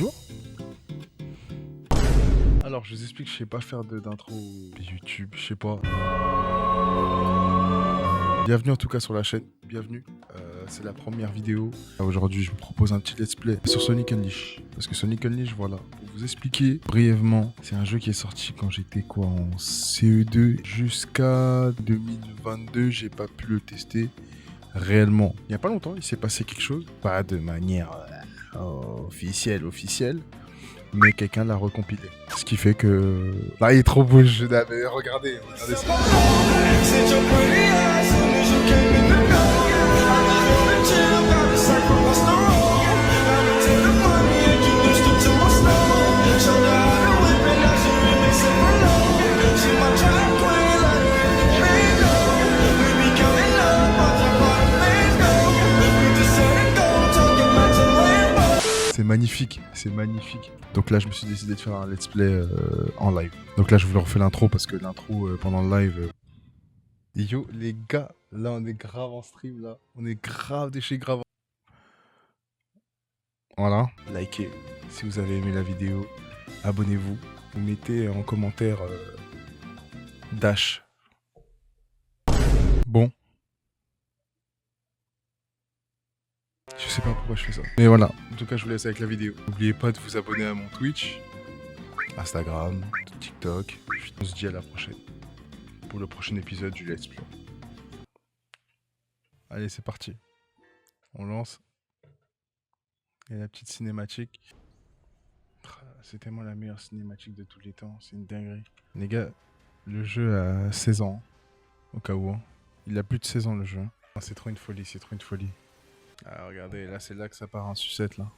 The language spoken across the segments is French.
Bonjour. Alors, je vous explique, je sais pas faire d'intro YouTube, je sais pas. Bienvenue en tout cas sur la chaîne, bienvenue. C'est la première vidéo. Aujourd'hui, je vous propose un petit let's play sur Sonic Unleashed. Parce que Sonic Unleashed, voilà, pour vous expliquer brièvement, c'est un jeu qui est sorti quand j'étais en CE2 jusqu'à 2022. J'ai pas pu le tester réellement. Il y a pas longtemps, il s'est passé quelque chose, pas de manière officielle, mais quelqu'un l'a recompilé. Ce qui fait que... Là, il est trop beau le jeu. Mais regardez ça. C'est magnifique. Donc là, je me suis décidé de faire un let's play en live. Donc là, je vous refais l'intro parce que l'intro pendant le live... Yo, les gars, là, on est grave en stream, là. On est grave de chez grave. Voilà. Likez si vous avez aimé la vidéo. Abonnez-vous. Vous mettez en commentaire Dash. Bon. Je sais pas pourquoi je fais ça. Mais voilà, en tout cas je vous laisse avec la vidéo. N'oubliez pas de vous abonner à mon Twitch, Instagram, TikTok. On se dit à la prochaine. Pour le prochain épisode du Let's Play. Allez, c'est parti. On lance. Et la petite cinématique. C'est tellement la meilleure cinématique de tous les temps. C'est une dinguerie. Les gars, le jeu a 16 ans. Au cas où. Il a plus de 16 ans le jeu. C'est trop une folie, Ah, regardez, là, c'est là que ça part en sucette, là.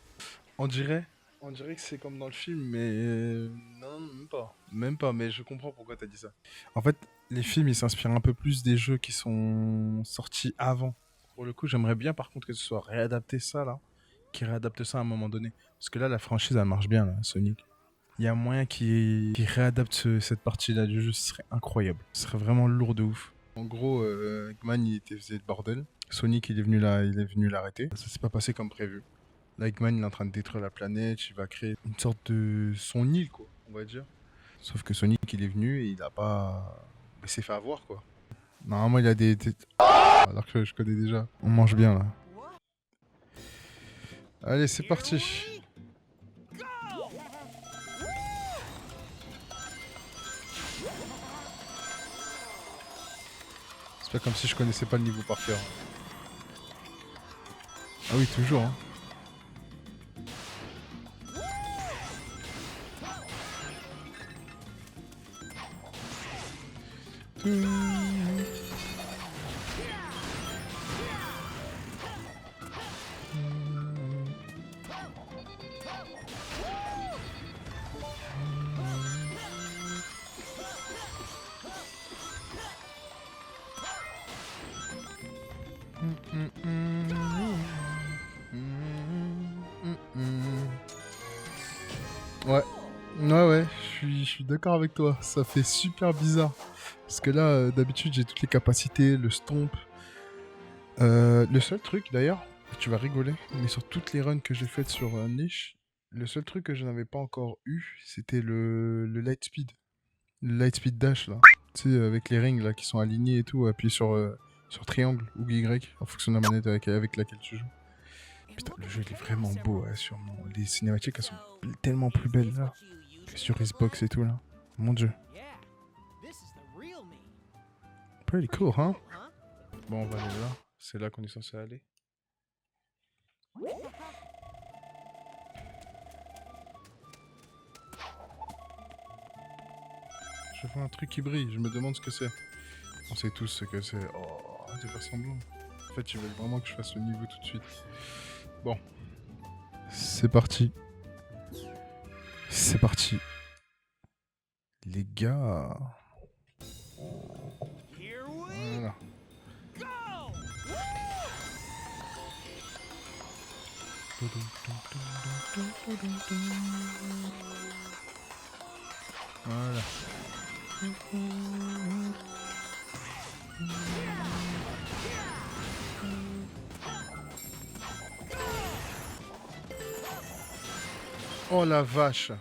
On dirait que c'est comme dans le film, mais... non, même pas. Même pas, mais je comprends pourquoi t'as dit ça. En fait, les films, ils s'inspirent un peu plus des jeux qui sont sortis avant. Pour le coup, j'aimerais bien, par contre, que ce soit réadapté ça, là. Qu'ils réadaptent ça à un moment donné. Parce que là, la franchise, elle marche bien, là, Sonic. Il y a moyen qu'ils réadaptent cette partie-là du jeu, ce serait incroyable. Ce serait vraiment lourd de ouf. En gros, Eggman, il faisait le bordel. Sonic, il est venu l'arrêter. Ça s'est pas passé comme prévu. Là, Eggman, il est en train de détruire la planète. Il va créer une sorte de son île, quoi, on va dire. Sauf que Sonic, il est venu et il a pas... Il s'est fait avoir, quoi. Normalement, il a des... Alors que je connais déjà. On mange bien, là. Allez, c'est parti. C'est pas comme si je connaissais pas le niveau par cœur. Ah oui, toujours, hein. Ouais, je suis d'accord avec toi. Ça fait super bizarre. Parce que là, d'habitude, j'ai toutes les capacités, le stomp. Le seul truc, d'ailleurs, tu vas rigoler, mais sur toutes les runs que j'ai faites sur Niche, le seul truc que je n'avais pas encore eu, c'était le light speed. Le light speed dash, là. Tu sais, avec les rings, là, qui sont alignés et tout, appuyé sur triangle ou Y, en fonction de la manette avec laquelle tu joues. Putain, le jeu, il est vraiment beau, hein, les cinématiques, elles sont tellement plus belles, là. Que sur Xbox et tout, là. Mon dieu. Pretty cool, hein? Bon, on va aller là. C'est là qu'on est censé aller. Je vois un truc qui brille, je me demande ce que c'est. On sait tous ce que c'est. Oh, c'est pas semblant. En fait, ils veulent vraiment que je fasse le niveau tout de suite. Bon. C'est parti. C'est parti. Les gars. Voilà. Voilà. Oh la vache.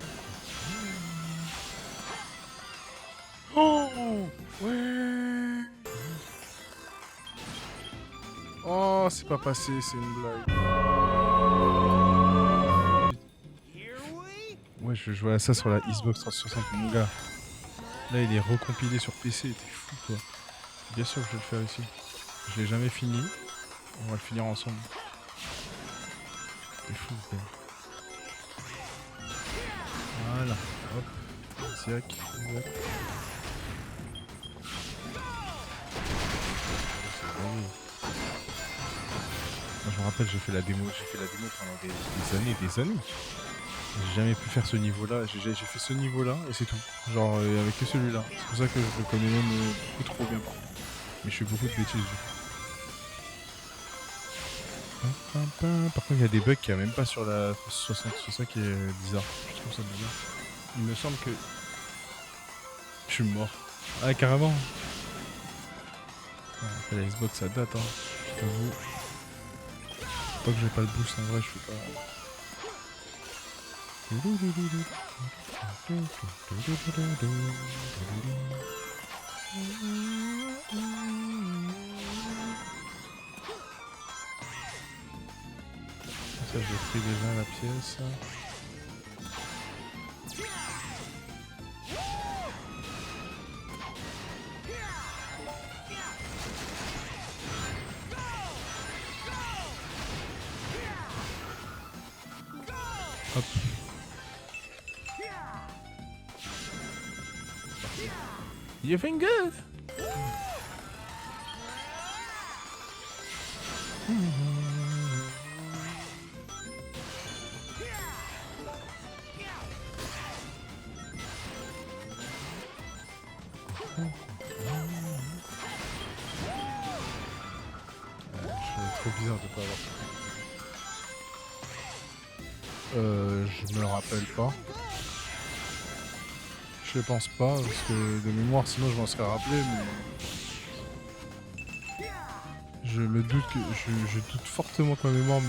Oh ouais. Oh, c'est pas passé, c'est une blague. Ouais, je jouais à ça sur la Xbox 360, mon gars. Là, il est recompilé sur PC, t'es fou, quoi. Bien sûr que je vais le faire ici. Je l'ai jamais fini. On va le finir ensemble. T'es fou, quoi. Voilà. Hop. Ziac. Ziac. Moi, je me rappelle, j'ai fait la démo pendant des années et des années. J'ai jamais pu faire ce niveau-là. J'ai fait ce niveau-là et c'est tout. Genre, avec que celui-là. C'est pour ça que je le connais même beaucoup trop bien. Mais je fais beaucoup de bêtises. Par contre, il y a des bugs qu'il n'y a même pas sur la 60. C'est ça qui est bizarre. Je trouve ça bizarre. Il me semble que... Je suis mort. Ah, carrément. Ah, après, la Xbox, ça date, hein. Je t'avoue. Pas que j'ai pas le boost, en vrai, je suis pas... Ça, j'ai pris déjà la pièce. Hop. You think good? C'est trop bizarre de pas avoir. Je me rappelle pas. Je pense pas, parce que de mémoire, sinon je m'en serais rappelé, mais... Je me doute que... Je doute fortement que ma mémoire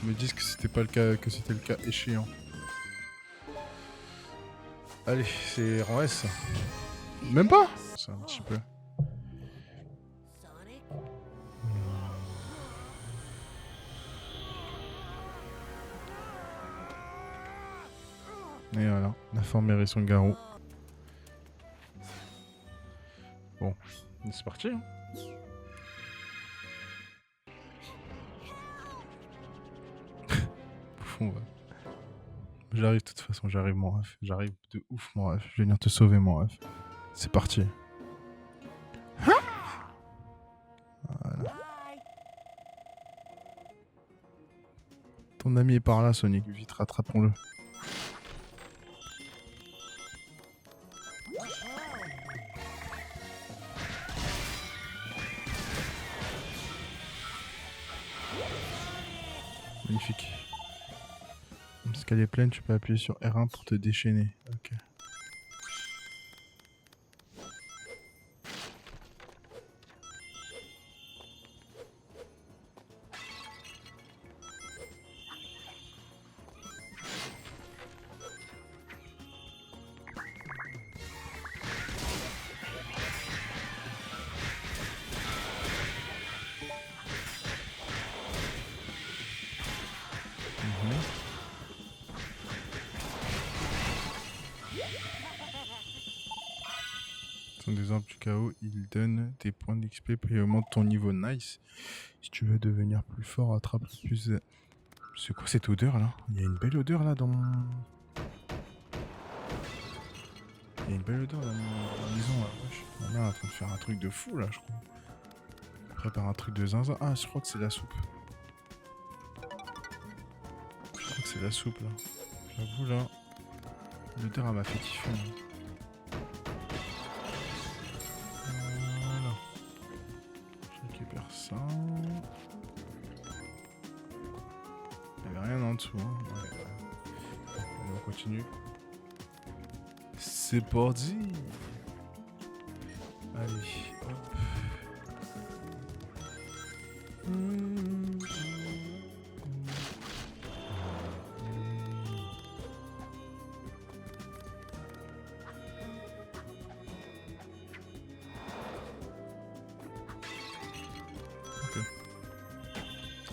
me dise que c'était pas le cas, que c'était le cas échéant. Allez, c'est rang S. Même pas. C'est un petit peu. Et voilà, on a formé son garrot. Bon, c'est parti. Hein. Bouffon, ouais. J'arrive de toute façon, j'arrive mon ref. J'arrive de ouf mon ref. Je vais venir te sauver mon ref. C'est parti. Voilà. Ton ami est par là, Sonic. Vite, rattrapons-le. Magnifique. Parce qu'elle est pleine, tu peux appuyer sur R1 pour te déchaîner. Ok. Sont des arbres du chaos, ils donnent des points d'XP et augmentent ton niveau. Nice. Si tu veux devenir plus fort, attrape plus de... C'est quoi cette odeur là? Il y a une belle odeur là dans mon... Il y a une belle odeur dans ma maison là. Wesh. On est en train de faire un truc de fou là, je crois. On prépare un truc de zinzin. Ah, je crois que c'est la soupe. Je crois que c'est la soupe là. J'avoue là. L'odeur elle m'a fait kiffer. Là. Voilà. Je récupère ça. Il n'y avait rien en dessous. Hein. Ouais. Allez, on continue. C'est parti. Allez, hop.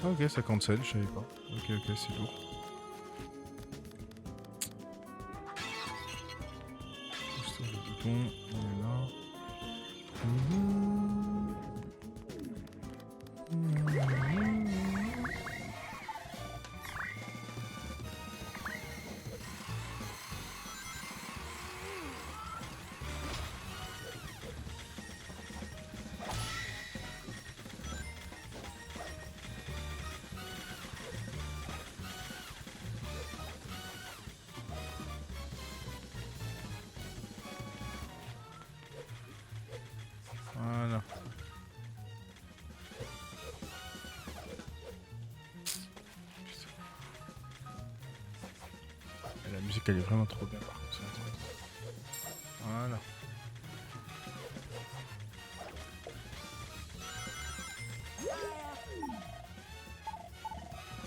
Ah ok, ça cancel, je savais pas. Ok, ok, c'est lourd. Pousse sur le bouton, on est là. Voilà. Et la musique elle est vraiment trop bien par contre. C'est un truc. Voilà.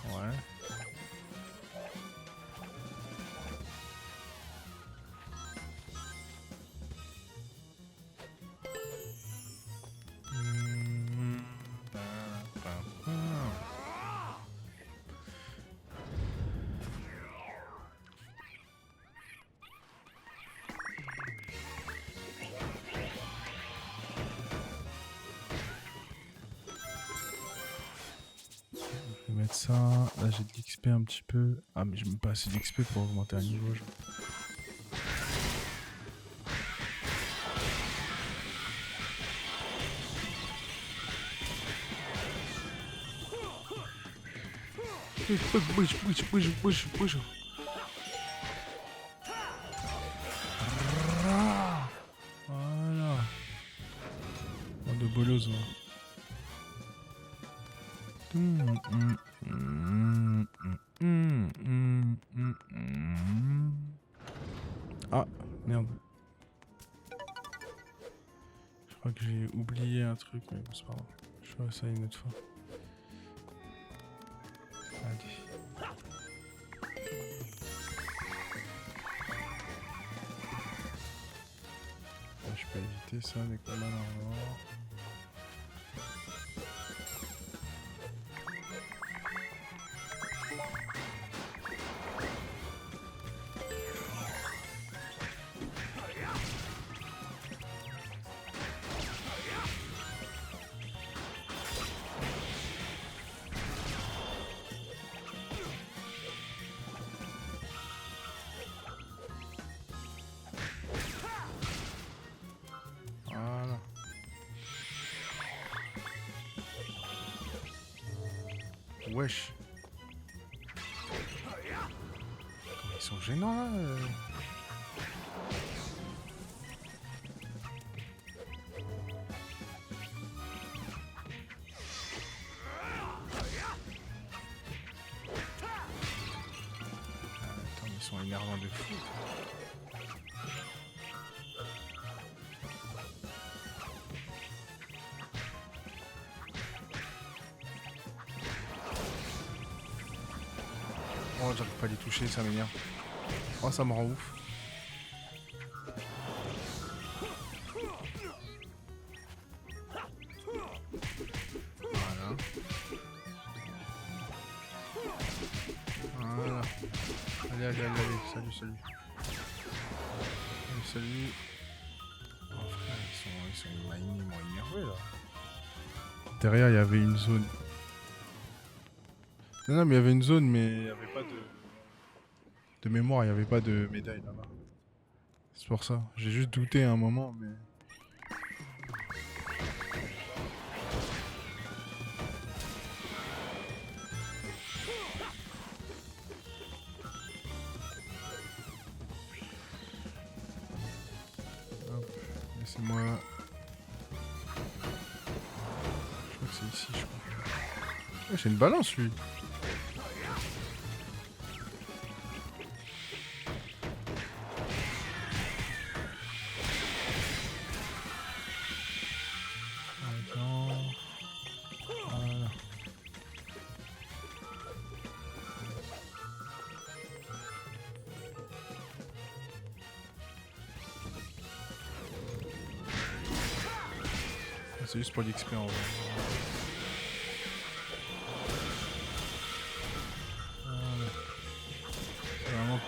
Ouais. Je vais mettre ça. Là j'ai de l'XP un petit peu. Ah mais je mets pas assez d'XP pour augmenter un niveau. Genre. Bouge. Voilà. Oh, de bolos. Ah, merde. Je crois que j'ai oublié un truc, mais bon, c'est pas grave. Je ferai ça une autre fois. Allez. Là, je peux éviter ça, des combats normalement. Voilà. Wesh. Ils sont gênants là. Attends, ils sont énervants de fou. Oh, j'arrive pas à les toucher, ça m'énerve. Oh, ça me rend ouf. Voilà. Voilà. Allez. Salut. Allez, salut. Oh, frère, ils sont magnifiquement énervés là. Derrière, il y avait une zone. Non, mais il y avait une zone, mais il n'y avait pas de mémoire, il n'y avait pas de médaille là-bas. C'est pour ça. J'ai juste douté à un moment, mais. Hop, laissez-moi. Je crois que c'est ici, je crois. Ouais, c'est une balance lui. Voilà. C'est juste pour l'XP en vrai.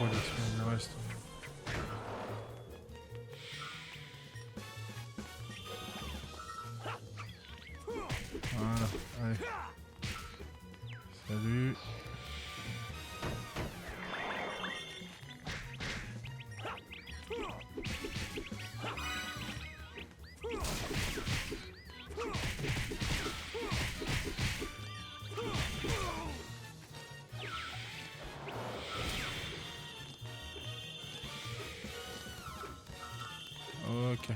pour l'XP, le reste. Voilà, allez. Salut. Ok.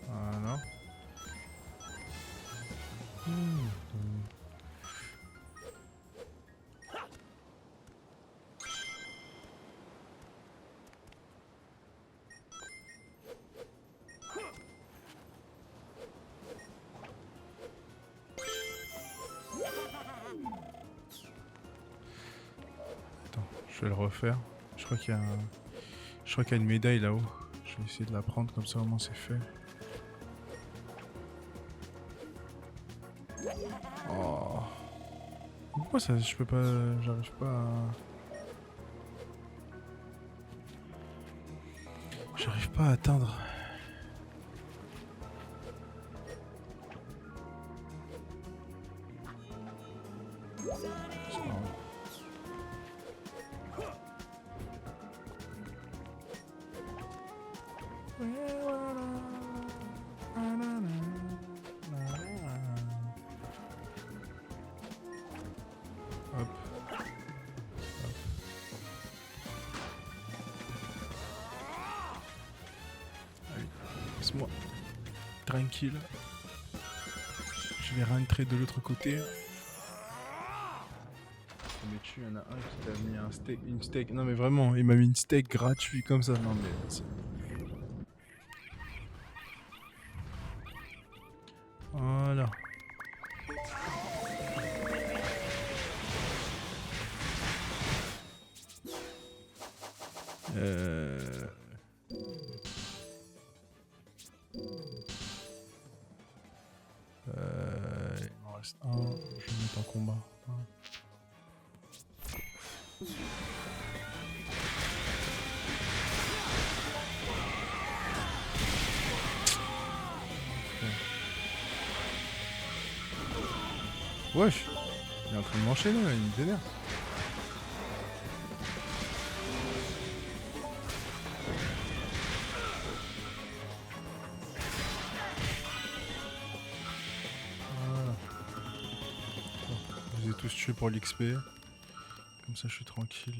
Voilà. Attends, je vais le refaire. Je crois qu'il y a Je crois qu'il y a une médaille là-haut. Je vais essayer de la prendre comme ça au moins c'est fait. Oh. Pourquoi ça je peux pas. J'arrive pas à. J'arrive pas à atteindre. C'est pas grave. Hop. Allez, laisse-moi tranquille. Je vais rentrer de l'autre côté. Mais tu, il y en a un qui t'a mis un steak, une steak. Non mais vraiment, il m'a mis une steak gratuit comme ça. Non mais. Voilà. Il m'en reste un. Je vais le mettre en combat. Wesh, il est en train de m'enchaîner là, il me vénère. Voilà. Bon, je les ai tous tués pour l'XP. Comme ça je suis tranquille.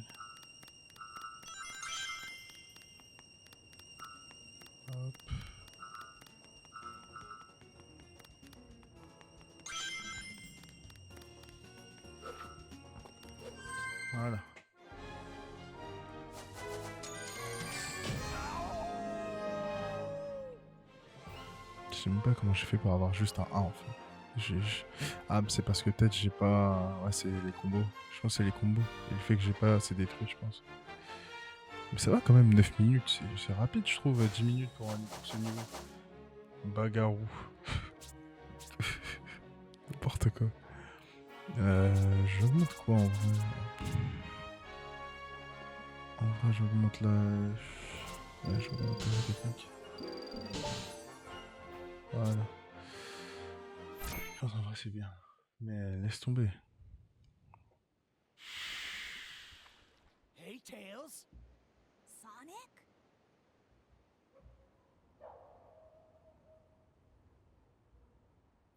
Hop. Voilà. Je sais même pas comment j'ai fait pour avoir juste un 1 en fait. Ah, c'est parce que peut-être j'ai pas. Ouais, c'est les combos. Je pense que c'est les combos. Et le fait que j'ai pas assez détruit, je pense. Mais ça va quand même, 9 minutes. C'est rapide, je trouve, 10 minutes pour ce niveau. Bagarou. N'importe quoi. J'augmente quoi en vrai? En vrai, j'augmente la. Ouais, j'augmente la technique. Voilà. Je pense en vrai, c'est bien. Mais laisse tomber. Hey, Tails. Sonic?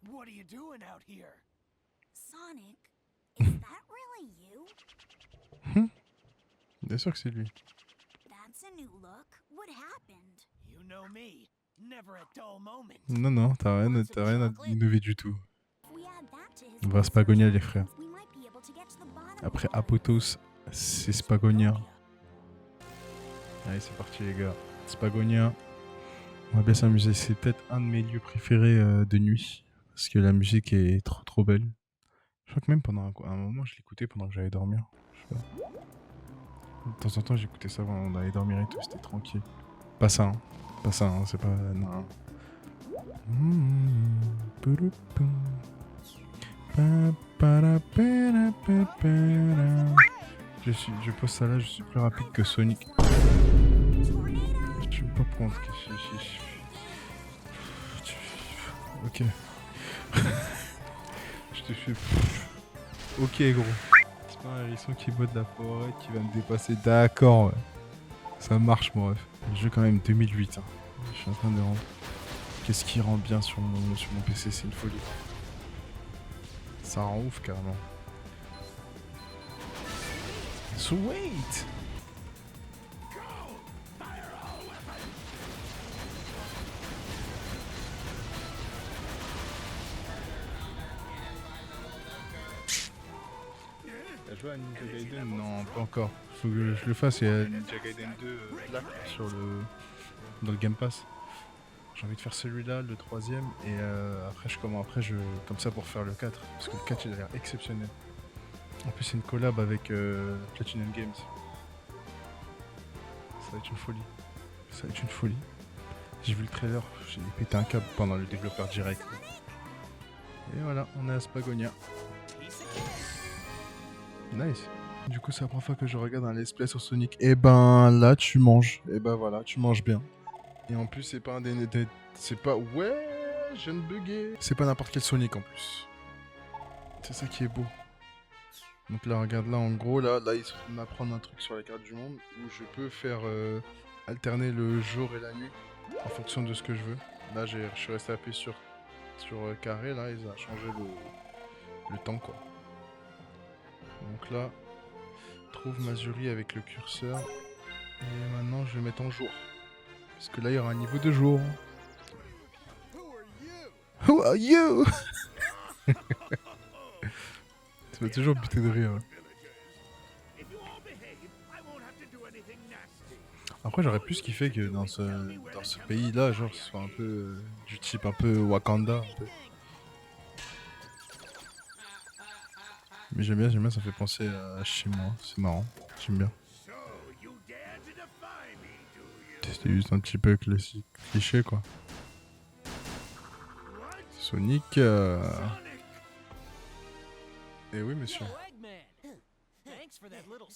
What are you doing out here? Sonic, is that really you? Bien sûr que c'est lui. That's a new look. What happened? You know me. Never a dull moment. Non, non, t'as rien à innover du tout. If we add that to his On va Spagonia les frères. we might be able to get to the bottom Après of the Apotos, c'est Spagonia. Allez, c'est parti les gars. Spagonia. On va bien s'amuser. C'est peut-être un de mes lieux préférés de nuit. Parce que la musique est trop belle. Je crois que même pendant un moment, je l'écoutais pendant que j'allais dormir. Je sais pas. De temps en temps, j'écoutais ça quand on allait dormir et tout, c'était tranquille. Pas ça, hein. Pas ça, hein, c'est pas... Non. Pouloupou. Je pose ça là, je suis plus rapide que Sonic. Je me pas prendre. Ok. Je te fais. Ok, gros. C'est pas un hérisson qui boit de la forêt qui va me dépasser. D'accord, ouais. Ça marche, mon ref. Le jeu, quand même, 2008. Hein. Je suis en train de rendre. Qu'est-ce qui rend bien sur mon PC? C'est une folie. Ça rend ouf, carrément. Sweet! T'as joué à Ninja Gaiden? Non, pas encore. Faut que je le fasse. Il y a Ninja Gaiden 2 Black dans le Game Pass. J'ai envie de faire celui-là, le troisième, et après comme ça pour faire le 4. Parce que le 4 il a l'air exceptionnel. En plus c'est une collab avec Platinum Games. Ça va être une folie. Ça va être une folie. J'ai vu le trailer, j'ai pété un câble pendant le développeur direct. Et voilà, on est à Spagonia. Nice. Du coup c'est la première fois que je regarde un let's play sur Sonic. Et ben là tu manges. Et ben voilà, tu manges bien. Et en plus, c'est pas un des... C'est pas... Ouais, je viens de bugger. C'est pas n'importe quel Sonic en plus. C'est ça qui est beau. Donc là, regarde là, en gros, là, ils sont en train d'apprendre un truc sur la carte du monde où je peux faire alterner le jour et la nuit en fonction de ce que je veux. Là, je suis resté appuyé sur carré, là, ils ont changé le temps, quoi. Donc là, trouve Mazuri avec le curseur. Et maintenant, je vais mettre en jour. Parce que là, il y aura un niveau de jour. Who are you? Tu vas toujours buter de rire. Après, j'aurais plus kiffé que dans ce pays-là, genre, ce soit un peu du type un peu Wakanda. Un peu. Mais j'aime bien, ça fait penser à chez moi. C'est marrant, j'aime bien. C'était juste un petit peu classique, cliché quoi. Sonic. Eh oui monsieur.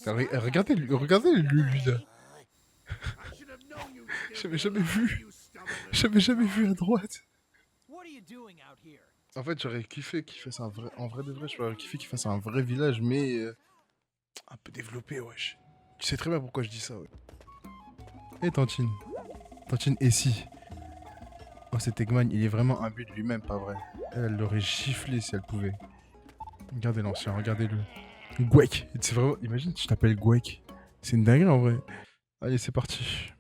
Regardez lui là. J'avais jamais vu à droite. En fait j'aurais kiffé qu'il fasse en vrai de vrai, j'aurais kiffé qu'il fasse un vrai village mais un peu développé wesh. Tu sais très bien pourquoi je dis ça ouais. Eh Tantine et si? Oh cet Eggman il est vraiment imbu de lui-même pas vrai. Elle l'aurait giflé si elle pouvait. Regardez l'ancien, regardez-le. Gwek, c'est vraiment... Imagine tu t'appelles Gwek. C'est une dinguerie en vrai. Allez c'est parti.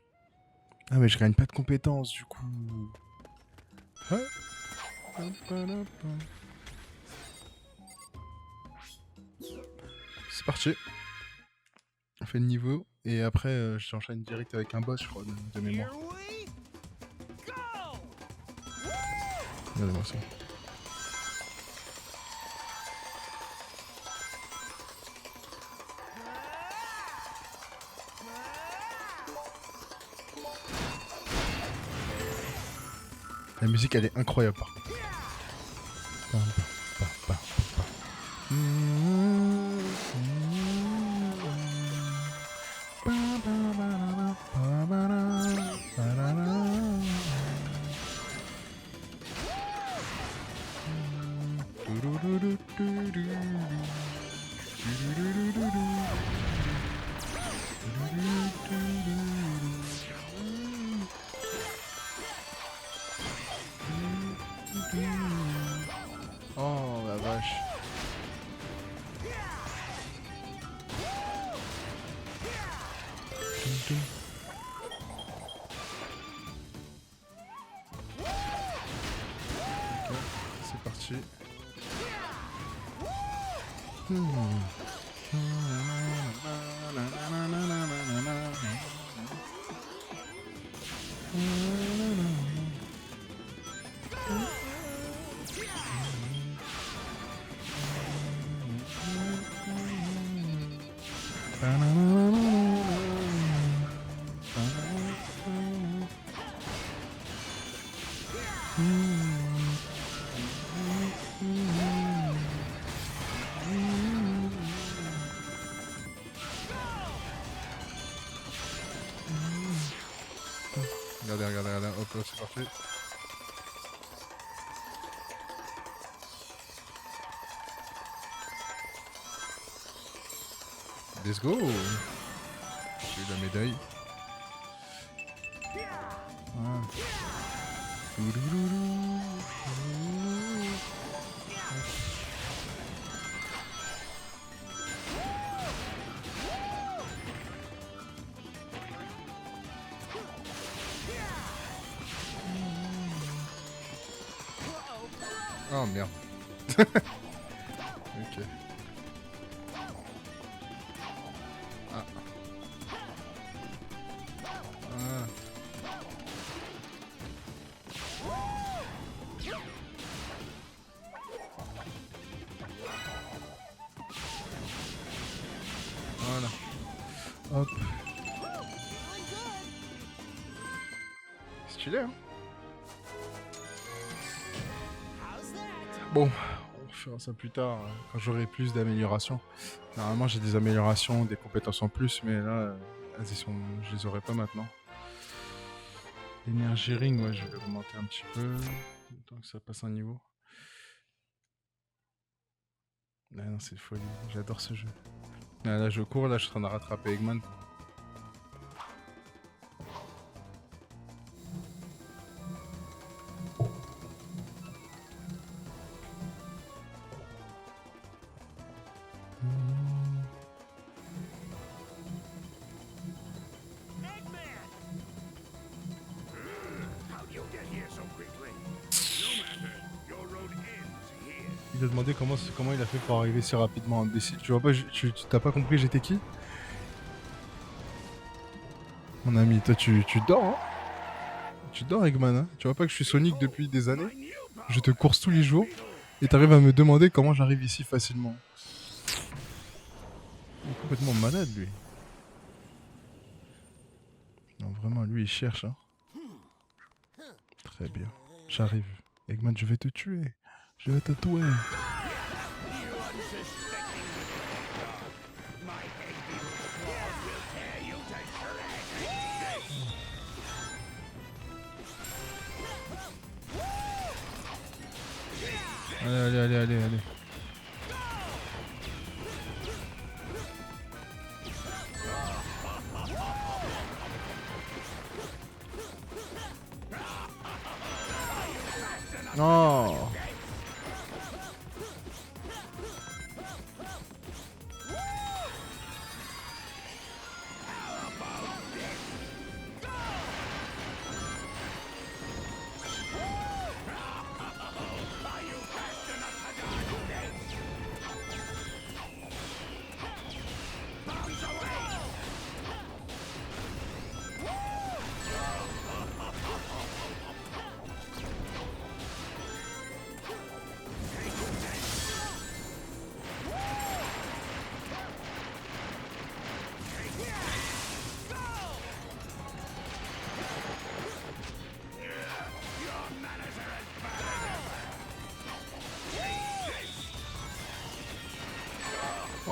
Ah mais je gagne pas de compétences du coup. Ouais. C'est parti. On fait le niveau et après j'enchaîne direct avec un boss je crois de mémoire. Regardez-moi ça. La musique elle est incroyable par contre. Oh la vache. Ok, c'est parti. Regardez, regardez, regardez. Hop, hop, c'est parti. Let's go. J'ai eu la médaille. Ah. Oh merde. Ok. Ah. Ah. Voilà. Hop. Stylé, hein? Bon, on fera ça plus tard, quand j'aurai plus d'améliorations. Normalement, j'ai des améliorations, des compétences en plus, mais là, je les aurai pas maintenant. L'énergie ring, ouais, je vais augmenter un petit peu, tant que ça passe un niveau. Ah non, c'est folie, j'adore ce jeu. Ah, là, je cours, là, je suis en train de rattraper Eggman. Il a demandé comment il a fait pour arriver si rapidement en DC. Tu vois pas, tu t'as pas compris j'étais qui? Mon ami, toi tu dors, hein? Tu dors, Eggman, hein? Tu vois pas que je suis Sonic depuis des années? Je te course tous les jours et t'arrives à me demander comment j'arrive ici facilement. Il est complètement malade, lui. Non, vraiment, lui, il cherche, hein. Très bien. J'arrive. Eggman, je vais te tuer. Je vais te tuer. Allez, allez, allez, allez, allez. Non.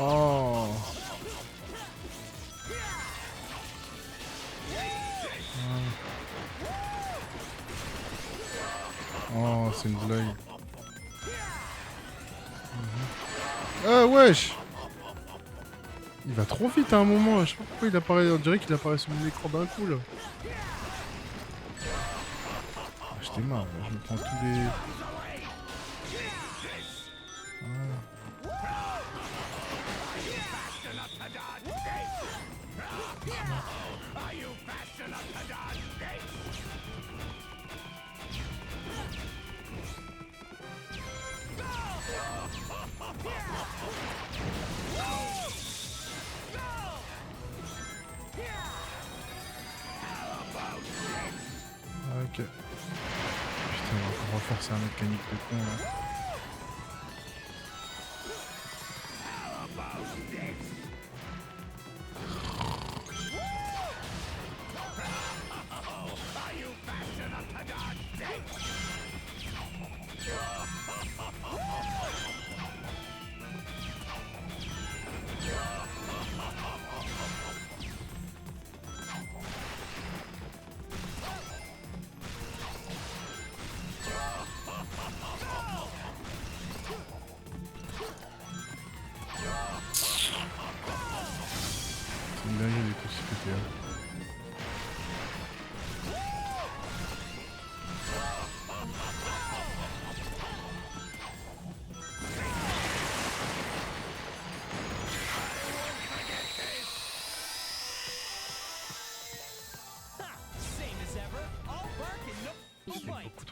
Oh. Oh, c'est une blague. Ah wesh. Il va trop vite à un moment, je sais pas pourquoi il apparaît, on dirait qu'il apparaît sur mon écran d'un coup là. Ah, j'étais marre, là. Je me prends tous les... Ok. Putain, on va encore renforcer un mécanique de con là.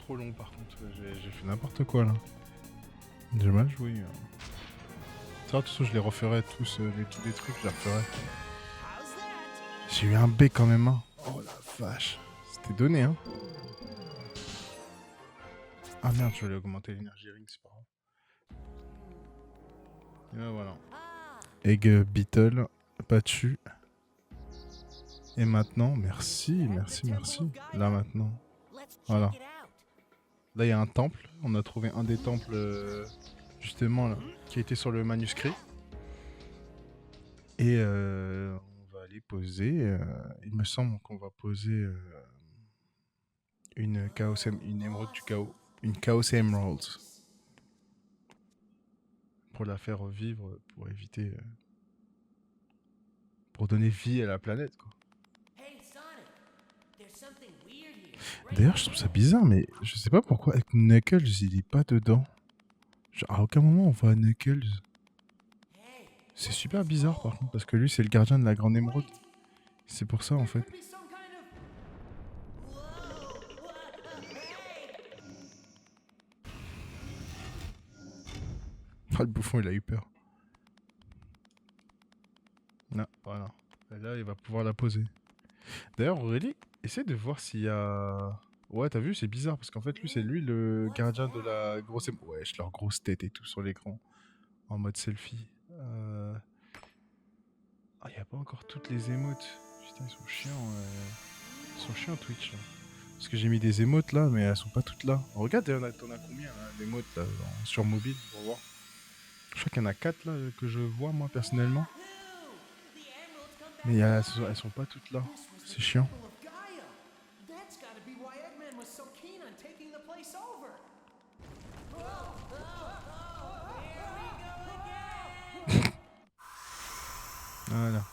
trop long par contre. J'ai fait n'importe quoi là. J'ai mal joué. Ça, de toute façon, je les referai tous les trucs, je les referai. How's that? J'ai eu un B quand même, hein. Oh la vache. C'était donné, hein. Ah merde, je vais augmenter l'énergie ring, c'est pas grave. Et ben voilà. Egg Beetle, battu. Et maintenant, merci. Là maintenant. Let's check Voilà. it out. Là, il y a un temple. On a trouvé un des temples, justement, là, qui était sur le manuscrit. Et on va aller poser. Il me semble qu'on va poser une émeraude du chaos. Une Chaos Emerald. Pour la faire revivre, pour éviter. Pour donner vie à la planète, quoi. Hey, Sonic. There's something weird here. D'ailleurs, je trouve ça bizarre, mais je sais pas pourquoi avec Knuckles, il est pas dedans. Genre, à aucun moment on voit Knuckles. Hey, C'est super bizarre par contre, parce que lui c'est le gardien de la grande émeraude. C'est pour ça en fait. could be some kind of. Whoa! What? Hey! Ah, le bouffon il a eu peur. Non, voilà. Et là il va pouvoir la poser. D'ailleurs, Aurélie, essaie de voir s'il y a. Ouais, t'as vu, c'est bizarre parce qu'en fait, lui, c'est lui le gardien de la grosse. Wesh, leur grosse tête et tout sur l'écran. En mode selfie. Ah, y a pas encore toutes les émotes. Putain, ils sont chiants. Ils sont chiants Twitch là. Parce que j'ai mis des émotes là, mais elles sont pas toutes là. Regarde, t'en as combien là, d'émotes là, sur mobile pour voir. Je crois qu'il y en a 4 là que je vois moi personnellement. The emeralds come back. Mais elles sont pas toutes là. C'est chiant. Temple of Gaia. That's gotta be why Eggman was so keen on taking the place over. Voilà.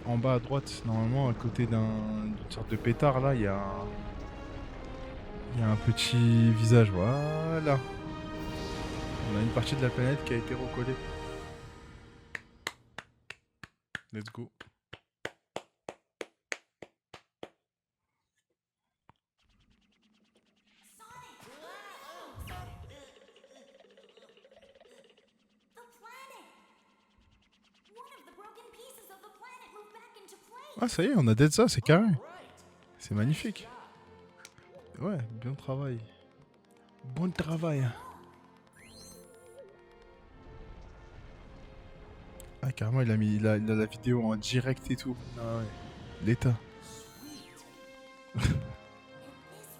En bas à droite, normalement, à côté d'une sorte de pétard, là, il y a un petit visage. Voilà. On a une partie de la planète qui a été recollée. Let's go. The planet! One of the broken pieces of the planet moved back into place. Ah, ça y est, on a dead ça, c'est carré. C'est magnifique. Ouais, bien travail. Bon travail. Ah, carrément, il a la vidéo en direct et tout. Ah ouais. L'état. At this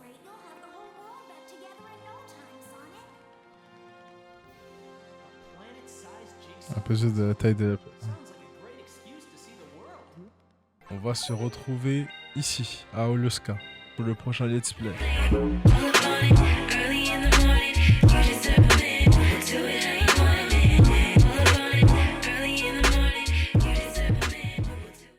rate, you'll have the whole world back together in no time, Sonic. Planet-sized Un jigsaw peu de la taille de la... sounds like a great excuse to see the world. On va se retrouver ici, à Oloska, pour le prochain Let's Play.